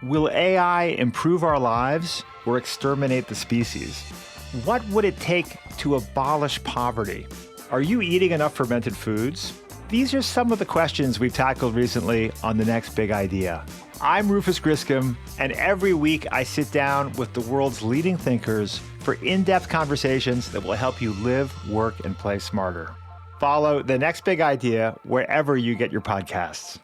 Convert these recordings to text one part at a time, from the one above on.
Will AI improve our lives or exterminate the species? What would it take to abolish poverty? Are you eating enough fermented foods? These are some of the questions we've tackled recently on The Next Big Idea. I'm Rufus Griscom, and every week I sit down with the world's leading thinkers for in-depth conversations that will help you live, work, and play smarter. Follow The Next Big Idea wherever you get your podcasts.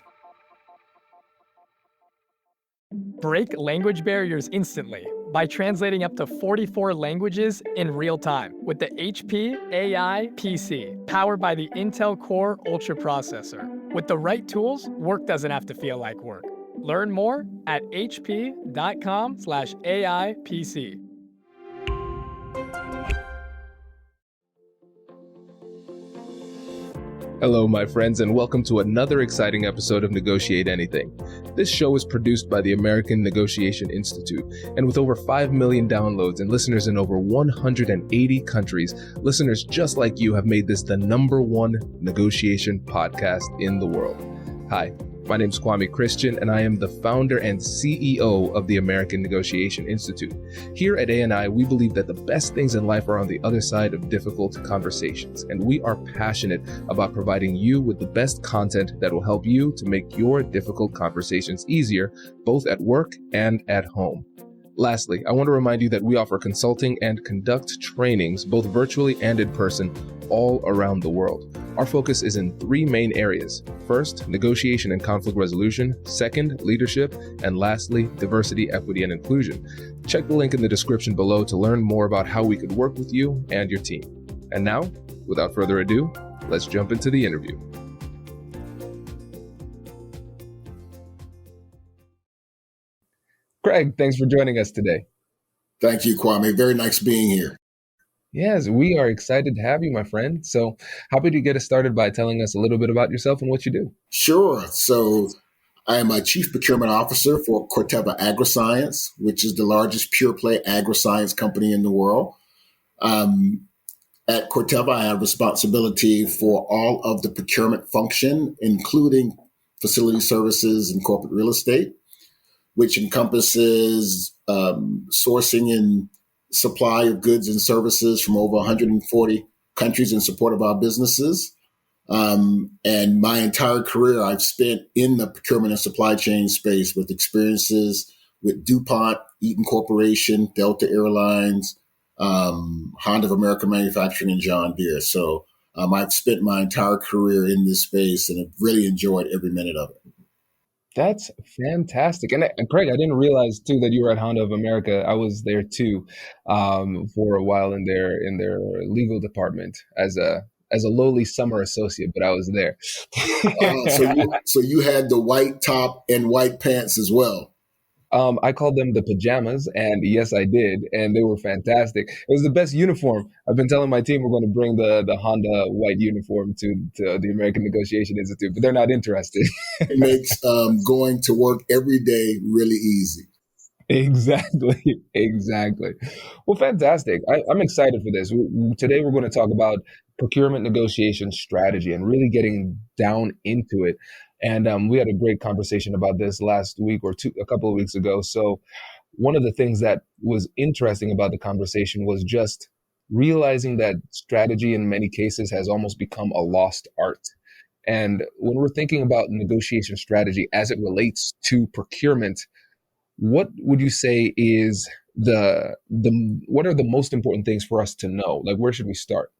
Break language barriers instantly by translating up to 44 languages in real time with the HP AI PC, powered by the Intel Core Ultra processor. With the right tools, work doesn't have to feel like work. Learn more at hp.com/AI PC. Hello, my friends, and welcome to another exciting episode of Negotiate Anything. This show is produced by the American Negotiation Institute, and with over 5 million downloads and listeners in over 180 countries, listeners just like you have made this the #1 negotiation podcast in the world. Hi, my name is Kwame Christian, and I am the founder and CEO of the American Negotiation Institute. Here at ANI, we believe that the best things in life are on the other side of difficult conversations, and we are passionate about providing you with the best content that will help you to make your difficult conversations easier, both at work and at home. Lastly, I want to remind you that we offer consulting and conduct trainings, both virtually and in person, all around the world. Our focus is in 3 main areas. First, negotiation and conflict resolution. Second, leadership. And lastly, diversity, equity, and inclusion. Check the link in the description below to learn more about how we could work with you and your team. And now, without further ado, let's jump into the interview. Craig, thanks for joining us today. Thank you, Kwame. Very nice being here. Yes, we are excited to have you, my friend. So how about you get us started by telling us a little bit about yourself and what you do? Sure. So I am a Chief Procurement Officer for Corteva Agriscience, which is the largest pure-play agriscience company in the world. At Corteva, I have responsibility for all of the procurement function, including facility services and corporate real estate, which encompasses sourcing and supply of goods and services from over 140 countries in support of our businesses. And my entire career I've spent in the procurement and supply chain space with experiences with DuPont, Eaton Corporation, Delta Airlines, Honda of America Manufacturing, and John Deere. So I've spent my entire career in this space and have really enjoyed every minute of it. That's fantastic. And Craig, I didn't realize too that you were at Honda of America. I was there too for a while in their legal department as a lowly summer associate, but I was there. So you had the white top and white pants as well. I called them the pajamas, and yes, I did, and they were fantastic. It was the best uniform. I've been telling my team we're going to bring the Honda white uniform to the American Negotiation Institute, but they're not interested. It makes going to work every day really easy. Exactly. Well, fantastic. I'm excited for this. Today, we're going to talk about procurement negotiation strategy and really getting down into it. And we had a great conversation about this last week or a couple of weeks ago. So one of the things that was interesting about the conversation was just realizing that strategy in many cases has almost become a lost art. And when we're thinking about negotiation strategy as it relates to procurement, what would you say is what are the most important things for us to know? Like, where should we start?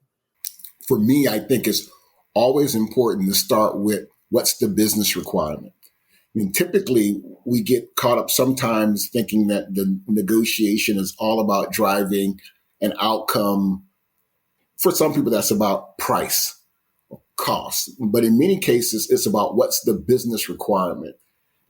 For me, I think it's always important to start with what's the business requirement. I mean, typically, we get caught up sometimes thinking that the negotiation is all about driving an outcome. For some people, that's about price or cost. But in many cases, it's about what's the business requirement.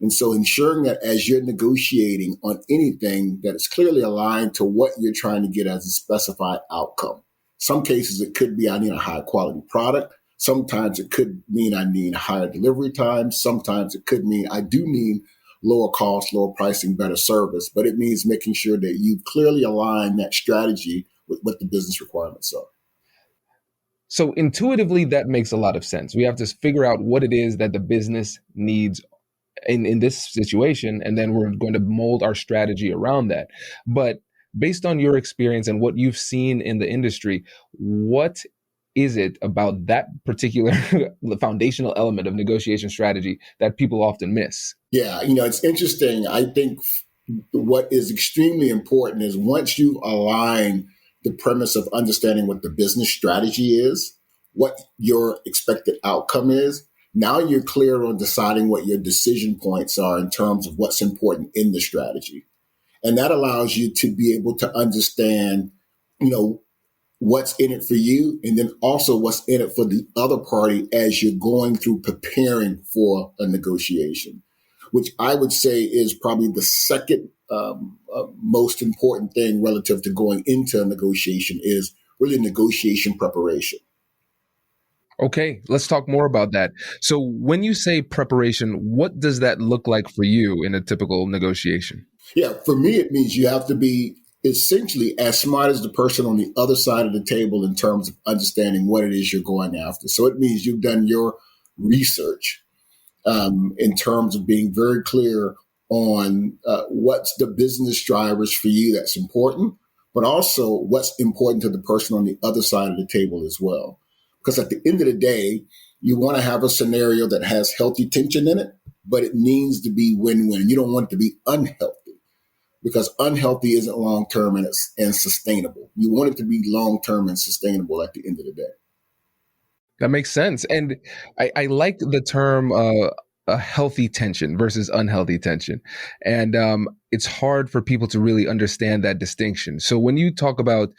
And so ensuring that as you're negotiating on anything, that it's clearly aligned to what you're trying to get as a specified outcome. Some cases, it could be I need a high quality product. Sometimes it could mean I need higher delivery times. Sometimes it could mean I do need lower cost, lower pricing, better service. But it means making sure that you clearly align that strategy with what the business requirements are. So intuitively, that makes a lot of sense. We have to figure out what it is that the business needs in this situation, and then we're going to mold our strategy around that. But based on your experience and what you've seen in the industry, what is it about that particular foundational element of negotiation strategy that people often miss? Yeah, it's interesting. I think what is extremely important is once you align the premise of understanding what the business strategy is, what your expected outcome is, now you're clear on deciding what your decision points are in terms of what's important in the strategy. And that allows you to be able to understand, what's in it for you, and then also what's in it for the other party as you're going through preparing for a negotiation, which I would say is probably the second most important thing relative to going into a negotiation is really negotiation preparation. Okay, let's talk more about that. So when you say preparation, what does that look like for you in a typical negotiation? Yeah, for me, it means you have to be essentially as smart as the person on the other side of the table in terms of understanding what it is you're going after. So it means you've done your research in terms of being very clear on what's the business drivers for you that's important, but also what's important to the person on the other side of the table as well. Because at the end of the day, you want to have a scenario that has healthy tension in it, but it needs to be win-win. You don't want it to be unhealthy, because unhealthy isn't long-term and sustainable. You want it to be long-term and sustainable at the end of the day. That makes sense. And I like the term a healthy tension versus unhealthy tension. And it's hard for people to really understand that distinction. So when you talk about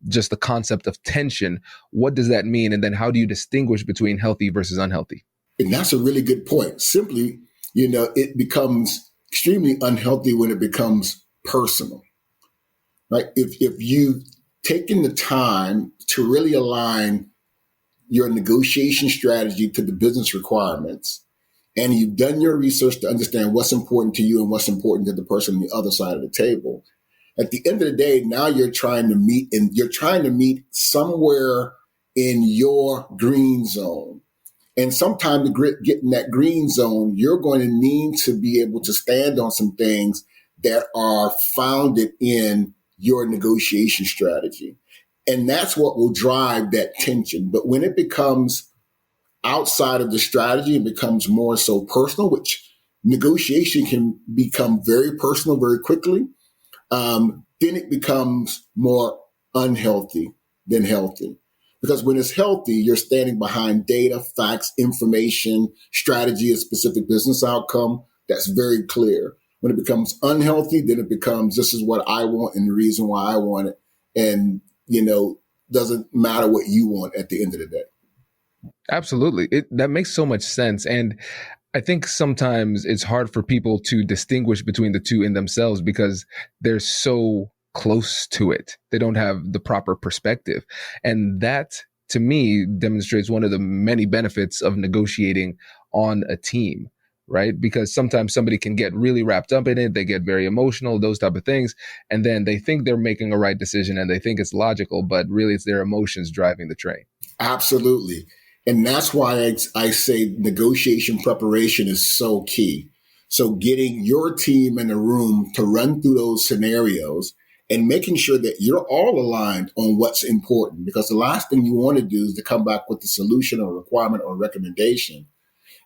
just the concept of tension, what does that mean? And then how do you distinguish between healthy versus unhealthy? And that's a really good point. Simply, it becomes extremely unhealthy when it becomes personal, right? If you've taken the time to really align your negotiation strategy to the business requirements, and you've done your research to understand what's important to you and what's important to the person on the other side of the table, at the end of the day, now you're trying to meet somewhere in your green zone. And sometime to get in that green zone, you're going to need to be able to stand on some things that are founded in your negotiation strategy. And that's what will drive that tension. But when it becomes outside of the strategy, it becomes more so personal, which negotiation can become very personal very quickly. Then it becomes more unhealthy than healthy. Because when it's healthy, you're standing behind data, facts, information, strategy, a specific business outcome that's very clear. When it becomes unhealthy, then it becomes, this is what I want and the reason why I want it. And, doesn't matter what you want at the end of the day. Absolutely. That makes so much sense. And I think sometimes it's hard for people to distinguish between the two in themselves because they're so close to it. They don't have the proper perspective. And that, to me, demonstrates one of the many benefits of negotiating on a team, right? Because sometimes somebody can get really wrapped up in it. They get very emotional, those type of things. And then they think they're making a right decision and they think it's logical, but really it's their emotions driving the train. Absolutely. And that's why I say negotiation preparation is so key. So getting your team in a room to run through those scenarios and making sure that you're all aligned on what's important, because the last thing you want to do is to come back with a solution or requirement or recommendation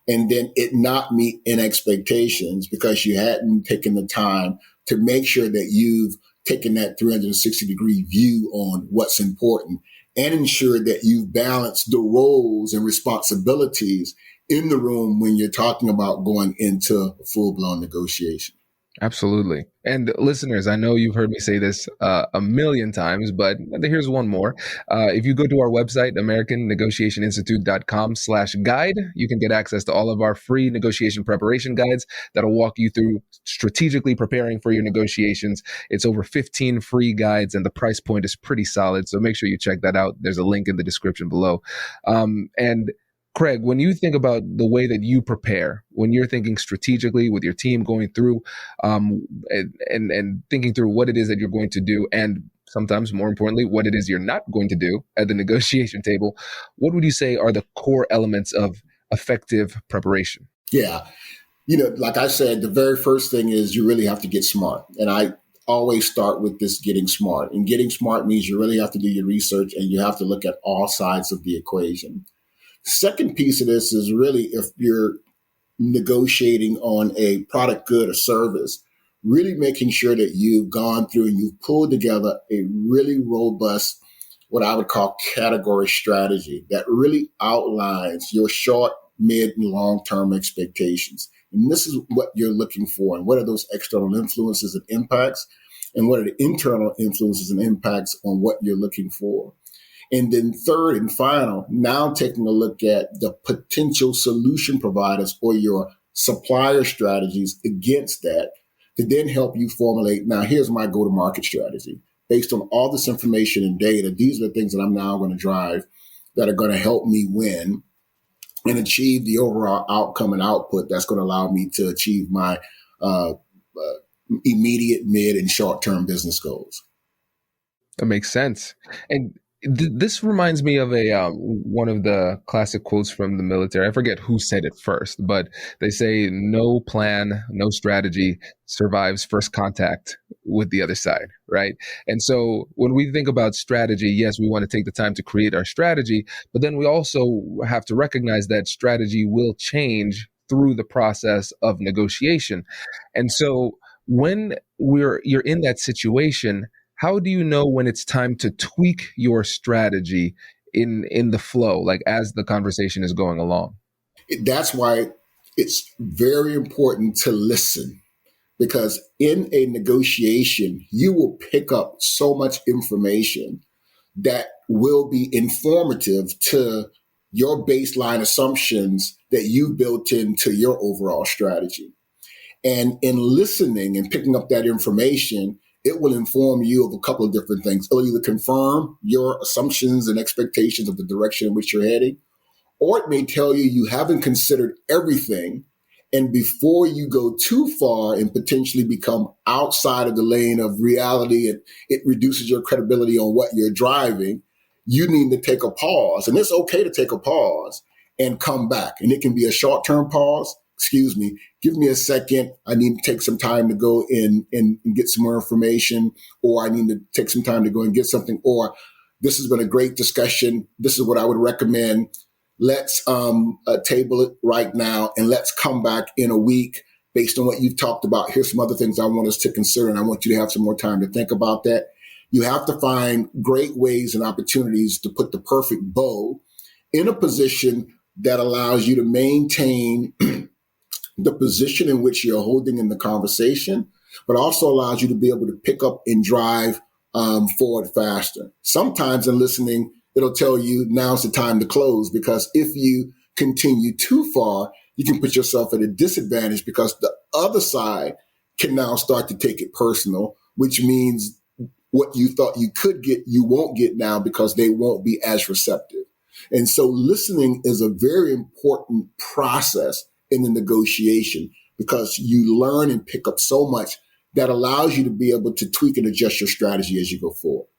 and then it not meet in expectations because you hadn't taken the time to make sure that you've taken that 360-degree view on what's important and ensure that you've balanced the roles and responsibilities in the room when you're talking about going into a full-blown negotiation. Absolutely. And listeners, I know you've heard me say this a million times, but here's one more. If you go to our website, AmericanNegotiationInstitute.com/guide, you can get access to all of our free negotiation preparation guides that'll walk you through strategically preparing for your negotiations. It's over 15 free guides and the price point is pretty solid. So make sure you check that out. There's a link in the description below. And Craig, when you think about the way that you prepare, when you're thinking strategically with your team, going through and thinking through what it is that you're going to do, and sometimes more importantly, what it is you're not going to do at the negotiation table, what would you say are the core elements of effective preparation? Yeah. Like I said, the very first thing is you really have to get smart. And I always start with this getting smart. And getting smart means you really have to do your research and you have to look at all sides of the equation. Second piece of this is really if you're negotiating on a product, good, or service, really making sure that you've gone through and you've pulled together a really robust, what I would call category strategy that really outlines your short, mid, and long-term expectations. And this is what you're looking for. And what are those external influences and impacts? And what are the internal influences and impacts on what you're looking for? And then third and final, now taking a look at the potential solution providers or your supplier strategies against that to then help you formulate, now here's my go-to-market strategy. Based on all this information and data, these are the things that I'm now going to drive that are going to help me win and achieve the overall outcome and output that's going to allow me to achieve my immediate, mid, and short-term business goals. That makes sense. And this reminds me of one of the classic quotes from the military. I forget who said it first, but they say, no plan, no strategy survives first contact with the other side, right? And so when we think about strategy, yes, we want to take the time to create our strategy, but then we also have to recognize that strategy will change through the process of negotiation. And so when you're in that situation, how do you know when it's time to tweak your strategy in the flow, like as the conversation is going along? That's why it's very important to listen, because in a negotiation, you will pick up so much information that will be informative to your baseline assumptions that you built into your overall strategy. And in listening and picking up that information, it will inform you of a couple of different things. It'll either confirm your assumptions and expectations of the direction in which you're heading, or it may tell you you haven't considered everything. And before you go too far and potentially become outside of the lane of reality, and it reduces your credibility on what you're driving, you need to take a pause. And it's okay to take a pause and come back. And it can be a short-term pause. Excuse me, give me a second. I need to take some time to go in and get some more information, or I need to take some time to go and get something, or this has been a great discussion. This is what I would recommend. Let's table it right now, and let's come back in a week based on what you've talked about. Here's some other things I want us to consider, and I want you to have some more time to think about that. You have to find great ways and opportunities to put the perfect bow in a position that allows you to maintain the position in which you're holding in the conversation, but also allows you to be able to pick up and drive forward faster. Sometimes in listening, it'll tell you now's the time to close, because if you continue too far, you can put yourself at a disadvantage because the other side can now start to take it personal, which means what you thought you could get, you won't get now because they won't be as receptive. And so listening is a very important process in the negotiation, because you learn and pick up so much that allows you to be able to tweak and adjust your strategy as you go forward.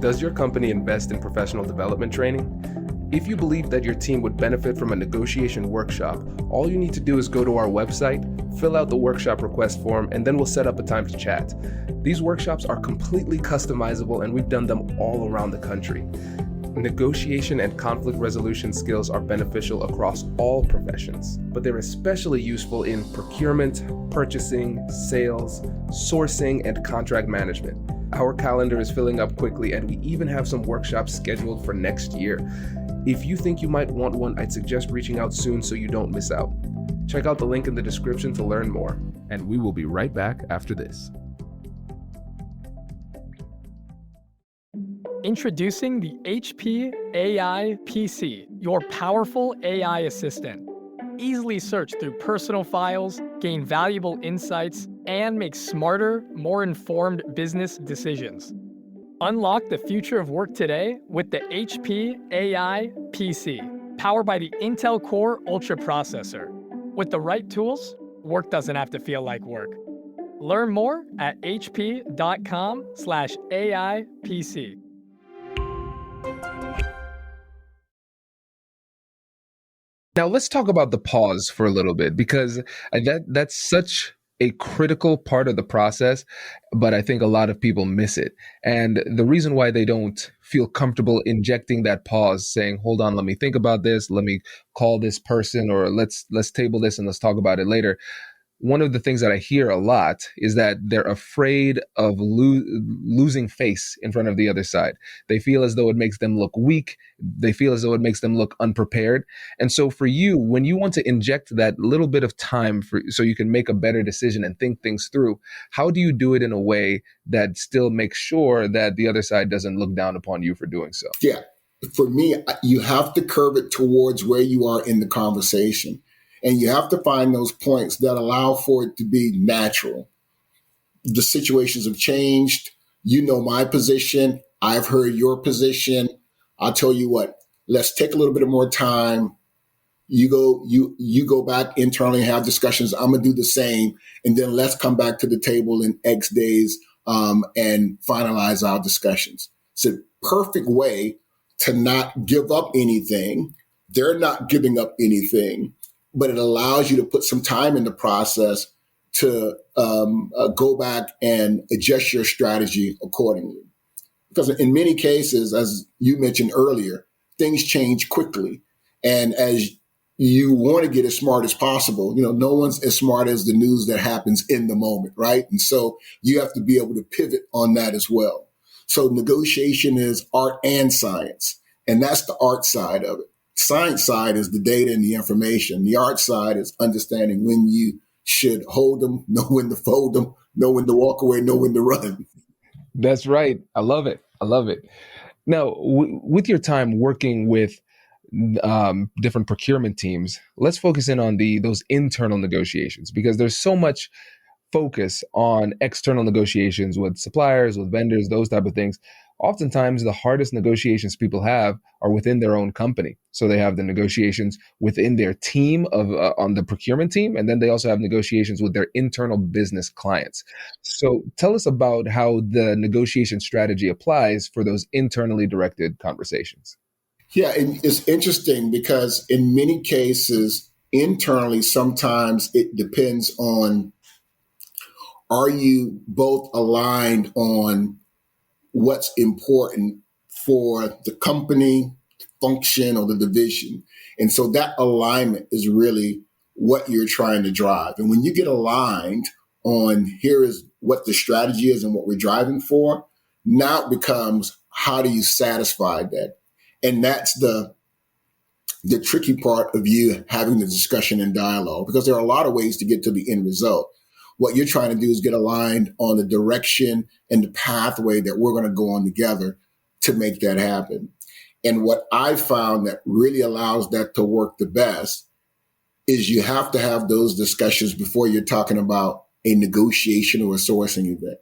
Does your company invest in professional development training? If you believe that your team would benefit from a negotiation workshop, all you need to do is go to our website, fill out the workshop request form, and then we'll set up a time to chat. These workshops are completely customizable, and we've done them all around the country. Negotiation and conflict resolution skills are beneficial across all professions, but they're especially useful in procurement, purchasing, sales, sourcing, and contract management. Our calendar is filling up quickly, and we even have some workshops scheduled for next year. If you think you might want one, I'd suggest reaching out soon so you don't miss out. Check out the link in the description to learn more, and we will be right back after this. Introducing the HP AI PC, your powerful AI assistant. Easily search through personal files, gain valuable insights, and make smarter, more informed business decisions. Unlock the future of work today with the HP AI PC, powered by the Intel Core Ultra processor. With the right tools, work doesn't have to feel like work. Learn more at hp.com/AIPC. Now let's talk about the pause for a little bit, because that's such a critical part of the process, but I think a lot of people miss it. And the reason why they don't feel comfortable injecting that pause, saying, "Hold on, let me think about this, let me call this person, or let's table this and let's talk about it later." One of the things that I hear a lot is that they're afraid of losing face in front of the other side. They feel as though it makes them look weak. They feel as though it makes them look unprepared. And so for you, when you want to inject that little bit of time so you can make a better decision and think things through, how do you do it in a way that still makes sure that the other side doesn't look down upon you for doing so? Yeah. For me, you have to curve it towards where you are in the conversation. And you have to find those points that allow for it to be natural. The situations have changed. You know my position. I've heard your position. I'll tell you what, let's take a little bit more time. You go back internally and have discussions. I'm gonna do the same. And then let's come back to the table in X days and finalize our discussions. It's a perfect way to not give up anything. They're not giving up anything, but it allows you to put some time in the process to go back and adjust your strategy accordingly. Because in many cases, as you mentioned earlier, things change quickly. And as you want to get as smart as possible, no one's as smart as the news that happens in the moment, right? And so you have to be able to pivot on that as well. So negotiation is art and science, and that's the art side of it. Science side is the data and the information. The art side is understanding when you should hold them, know when to fold them, know when to walk away, know when to run. That's right. I love it. I love it. Now, with your time working with different procurement teams, let's focus in on those internal negotiations, because there's so much focus on external negotiations with suppliers, with vendors, those type of things. Oftentimes, the hardest negotiations people have are within their own company. So they have the negotiations within their team on the procurement team, and then they also have negotiations with their internal business clients. So tell us about how the negotiation strategy applies for those internally directed conversations. Yeah, and it's interesting because in many cases, internally, sometimes it depends on, are you both aligned on what's important for the company, function, or the division? And so that alignment is really what you're trying to drive. And when you get aligned on here is what the strategy is and what we're driving for, now it becomes, how do you satisfy that? And that's the tricky part of you having the discussion and dialogue, because there are a lot of ways to get to the end result. What you're trying to do is get aligned on the direction and the pathway that we're going to go on together to make that happen. And what I found that really allows that to work the best is you have to have those discussions before you're talking about a negotiation or a sourcing event.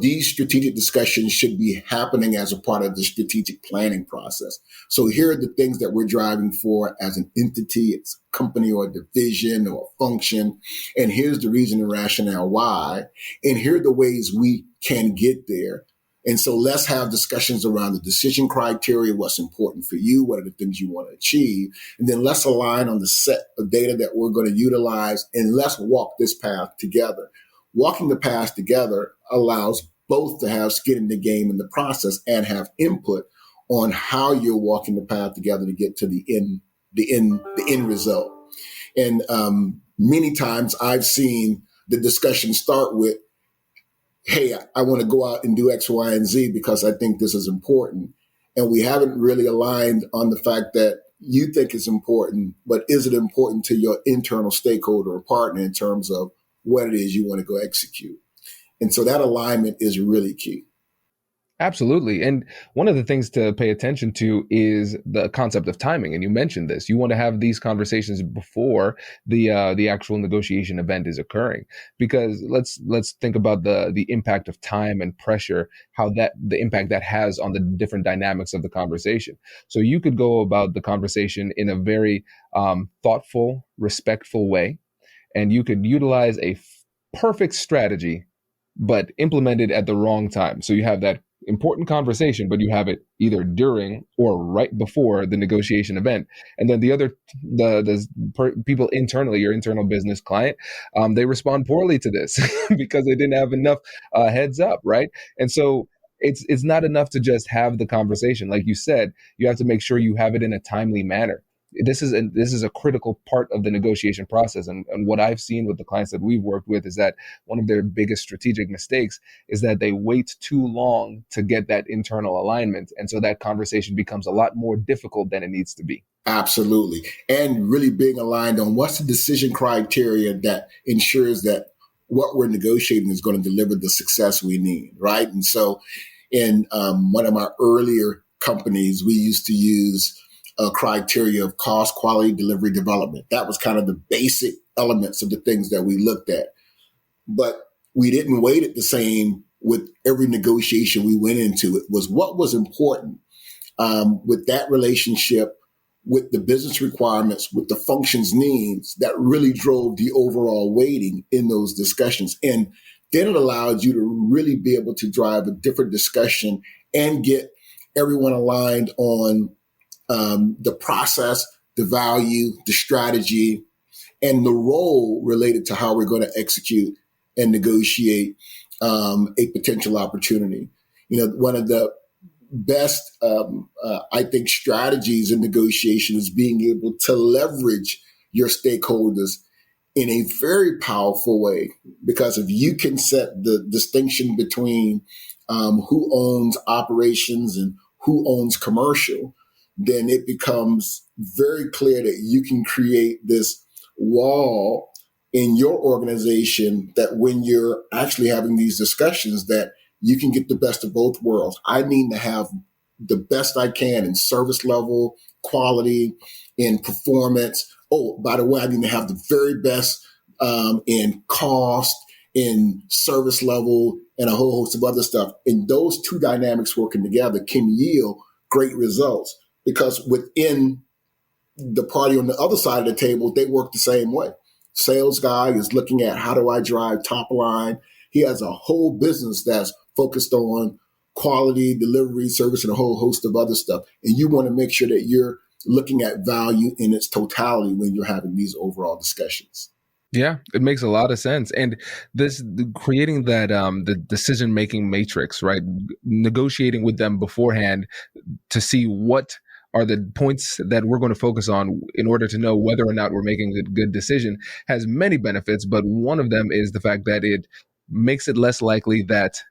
These strategic discussions should be happening as a part of the strategic planning process. So here are the things that we're driving for as an entity, it's a company or a division or a function. And here's the reason and rationale why. And here are the ways we can get there. And so let's have discussions around the decision criteria, what's important for you, what are the things you want to achieve. And then let's align on the set of data that we're going to utilize, and let's walk this path together. Walking the path together allows both to have skin in the game in the process and have input on how you're walking the path together to get to the end result. And many times I've seen the discussion start with, hey, I want to go out and do X, Y, and Z because I think this is important. And we haven't really aligned on the fact that you think it's important, but is it important to your internal stakeholder or partner in terms of what it is you want to go execute? And so that alignment is really key. Absolutely. And one of the things to pay attention to is the concept of timing. And you mentioned this. You want to have these conversations before the actual negotiation event is occurring, because let's think about the impact of time and pressure, the impact that has on the different dynamics of the conversation. So you could go about the conversation in a very thoughtful, respectful way, and you could utilize a perfect strategy, but implemented at the wrong time. So you have that important conversation, but you have it either during or right before the negotiation event. And then people internally, your internal business client, they respond poorly to this because they didn't have enough heads up, right? And so it's not enough to just have the conversation. Like you said, you have to make sure you have it in a timely manner. This is a critical part of the negotiation process. And what I've seen with the clients that we've worked with is that one of their biggest strategic mistakes is that they wait too long to get that internal alignment. And so that conversation becomes a lot more difficult than it needs to be. Absolutely. And really being aligned on what's the decision criteria that ensures that what we're negotiating is going to deliver the success we need, right? And so in one of my earlier companies, we used to use a criteria of cost, quality, delivery, development. That was kind of the basic elements of the things that we looked at. But we didn't weight it the same with every negotiation we went into. It was what was important with that relationship, with the business requirements, with the functions needs that really drove the overall weighting in those discussions. And then it allowed you to really be able to drive a different discussion and get everyone aligned on the process, the value, the strategy, and the role related to how we're going to execute and negotiate a potential opportunity. One of the best, I think, strategies in negotiation is being able to leverage your stakeholders in a very powerful way, because if you can set the distinction between who owns operations and who owns commercial, then it becomes very clear that you can create this wall in your organization that when you're actually having these discussions, that you can get the best of both worlds. I need to have the best I can in service level, quality, in performance. Oh, by the way, I need to have the very best in cost, in service level, and a whole host of other stuff. And those two dynamics working together can yield great results, because within the party on the other side of the table, they work the same way. Sales guy is looking at, how do I drive top line? He has a whole business that's focused on quality, delivery, service, and a whole host of other stuff. And you want to make sure that you're looking at value in its totality when you're having these overall discussions. Yeah, it makes a lot of sense. And creating that the decision-making matrix, right? Negotiating with them beforehand to see what are the points that we're going to focus on in order to know whether or not we're making a good decision has many benefits. But one of them is the fact that it makes it less likely that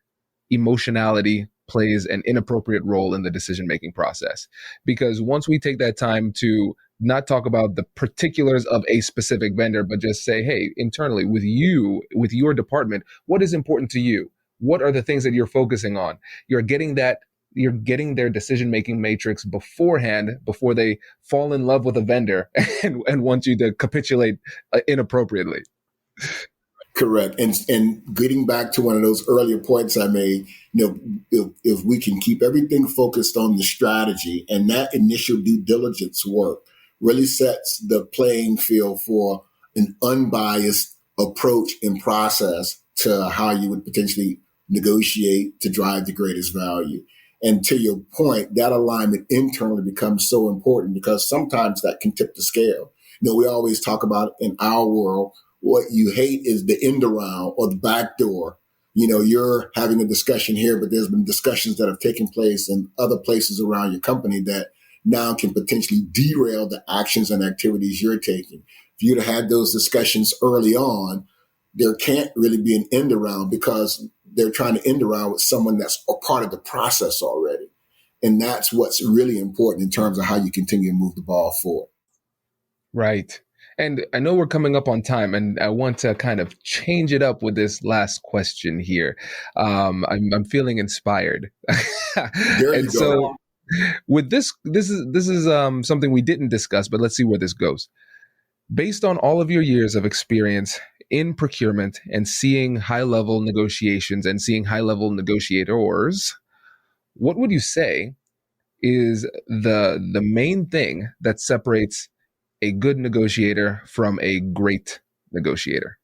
emotionality plays an inappropriate role in the decision-making process. Because once we take that time to not talk about the particulars of a specific vendor, but just say, hey, internally with you, with your department, what is important to you? What are the things that you're focusing on? You're getting their decision-making matrix beforehand, before they fall in love with a vendor and want you to capitulate inappropriately. Correct. And getting back to one of those earlier points I made, if we can keep everything focused on the strategy, and that initial due diligence work really sets the playing field for an unbiased approach and process to how you would potentially negotiate to drive the greatest value. And to your point, that alignment internally becomes so important, because sometimes that can tip the scale. We always talk about in our world, what you hate is the end around or the back door. You're having a discussion here, but there's been discussions that have taken place in other places around your company that now can potentially derail the actions and activities you're taking. If you'd have had those discussions early on, there can't really be an end around, because they're trying to end around with someone that's a part of the process already. And that's what's really important in terms of how you continue to move the ball forward. Right. And I know we're coming up on time, and I want to kind of change it up with this last question here. I'm feeling inspired. There you go. So with this is something we didn't discuss, but let's see where this goes. Based on all of your years of experience in procurement and seeing high-level negotiations and seeing high-level negotiators, what would you say is the main thing that separates a good negotiator from a great negotiator?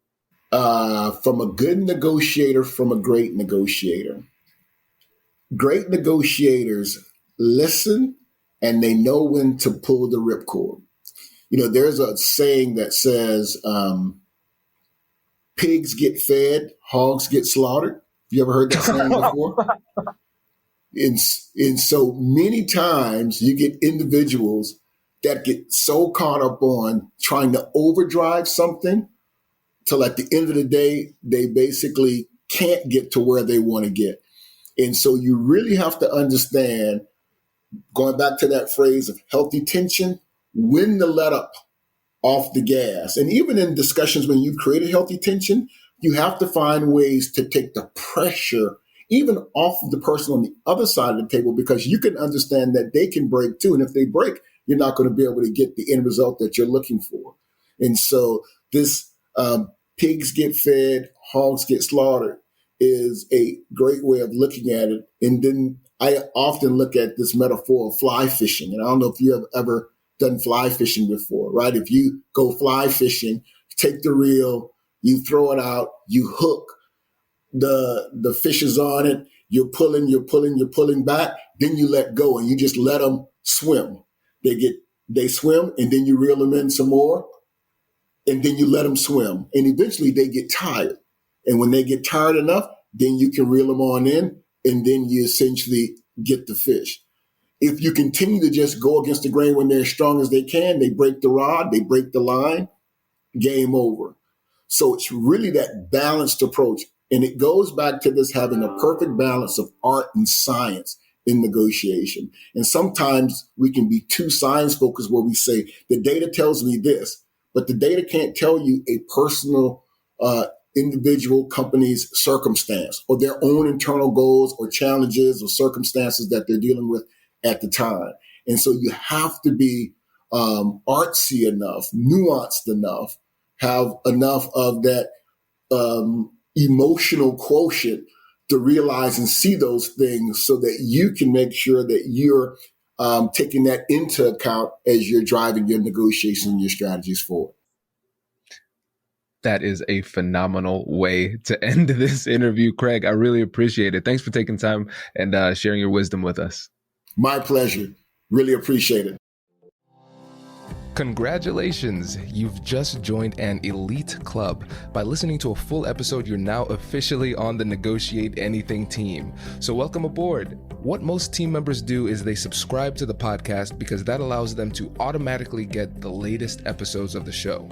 From a good negotiator from a great negotiator, great negotiators listen and they know when to pull the ripcord. There's a saying that says, pigs get fed, hogs get slaughtered. You ever heard that saying before? And so many times you get individuals that get so caught up on trying to overdrive something till at the end of the day, they basically can't get to where they want to get. And so you really have to understand, going back to that phrase of healthy tension, when to let up off the gas. And even in discussions when you've created healthy tension, you have to find ways to take the pressure even off of the person on the other side of the table, because you can understand that they can break too. And if they break, you're not going to be able to get the end result that you're looking for. And so this pigs get fed, hogs get slaughtered is a great way of looking at it. And then I often look at this metaphor of fly fishing. And I don't know if you have ever done fly fishing before, right? If you go fly fishing, take the reel, you throw it out, you hook, the fish is on it, you're pulling back, then you let go and you just let them swim. They swim and then you reel them in some more and then you let them swim. And eventually they get tired. And when they get tired enough, then you can reel them on in and then you essentially get the fish. If you continue to just go against the grain when they're as strong as they can, they break the rod, they break the line, game over. So it's really that balanced approach. And it goes back to this having a perfect balance of art and science in negotiation. And sometimes we can be too science focused where we say, the data tells me this, but the data can't tell you a personal individual company's circumstance or their own internal goals or challenges or circumstances that they're dealing with at the time. And so you have to be artsy enough, nuanced enough, have enough of that emotional quotient to realize and see those things so that you can make sure that you're taking that into account as you're driving your negotiations and your strategies forward. That is a phenomenal way to end this interview, Craig. I really appreciate it. Thanks for taking time and sharing your wisdom with us. My pleasure. Really appreciate it. Congratulations, you've just joined an elite club. By listening to a full episode, you're now officially on the Negotiate Anything team. So welcome aboard. What most team members do is they subscribe to the podcast because that allows them to automatically get the latest episodes of the show.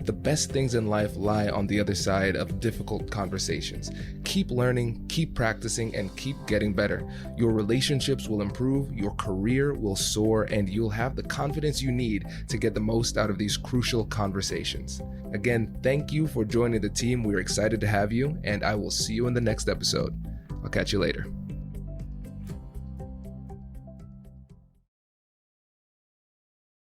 The best things in life lie on the other side of difficult conversations. Keep learning, keep practicing, and keep getting better. Your relationships will improve, your career will soar, and you'll have the confidence you need to get the most out of these crucial conversations. Again, thank you for joining the team. We're excited to have you, and I will see you in the next episode. I'll catch you later.